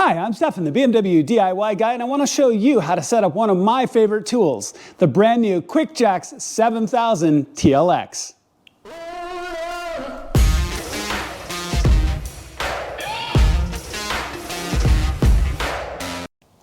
Hi, I'm Stefan, the BMW DIY guy, and I want to show you how to set up one of my favorite tools, the brand new QuickJack 7000TLX.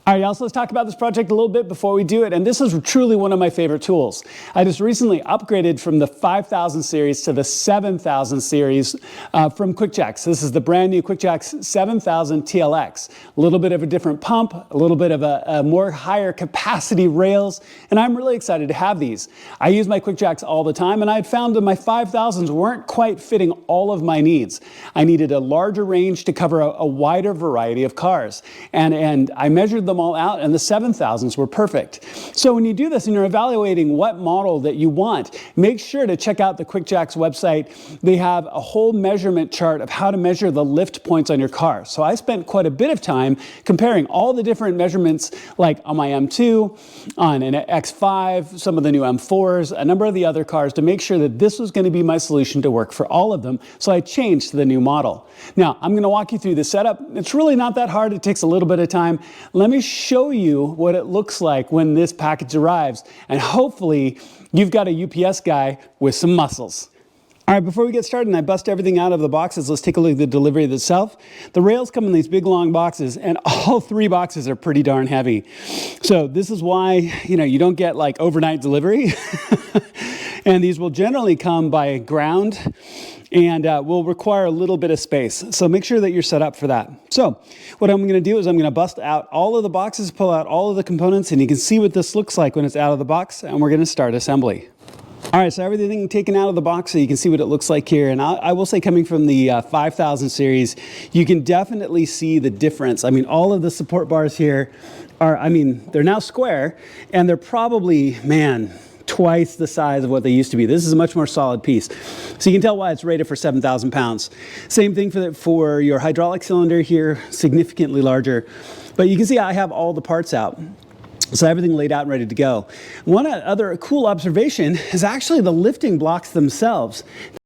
All right, y'all, so let's talk about this project a little bit before we do it, and this is truly one of my favorite tools. I just recently upgraded from the 5000 series to the 7000 series from QuickJack. So this is the brand new QuickJack 7000TLX. A little bit of a different pump, a little bit of a more higher capacity rails, and I'm really excited to have these. I use my QuickJacks all the time, and I had found that my 5000s weren't quite fitting all of my needs. I needed a larger range to cover a wider variety of cars, and I measured them all out, and the 7000s were perfect. So when you do this and you're evaluating what model that you want, make sure to check out the QuickJack's website. They have a whole measurement chart of how to measure the lift points on your car. So I spent quite a bit of time comparing all the different measurements, like on my M2, on an X5, some of the new M4s, a number of the other cars, to make sure that this was going to be my solution to work for all of them. So I changed to the new model. Now, I'm going to walk you through the setup. It's really not that hard. It takes a little bit of time. Let me show you what it looks like when this package arrives, and hopefully you've got a UPS guy with some muscles. All right, before we get started and I bust everything out of the boxes, let's take a look at the delivery itself. The rails come in these big long boxes, and all three boxes are pretty darn heavy. So this is why, you don't get like overnight delivery. And these will generally come by ground and will require a little bit of space. So make sure that you're set up for that. So what I'm going to do is I'm going to bust out all of the boxes, pull out all of the components, and you can see what this looks like when it's out of the box, and we're going to start assembly. All right, so everything taken out of the box, so you can see what it looks like here. And I will say, coming from the 5000 series, you can definitely see the difference. I mean, all of the support bars here are, they're now square, and they're probably, twice the size of what they used to be. This is a much more solid piece. So you can tell why it's rated for 7,000 pounds. Same thing for your hydraulic cylinder here, significantly larger. But you can see I have all the parts out. So everything laid out and ready to go. One other cool observation is actually the lifting blocks themselves.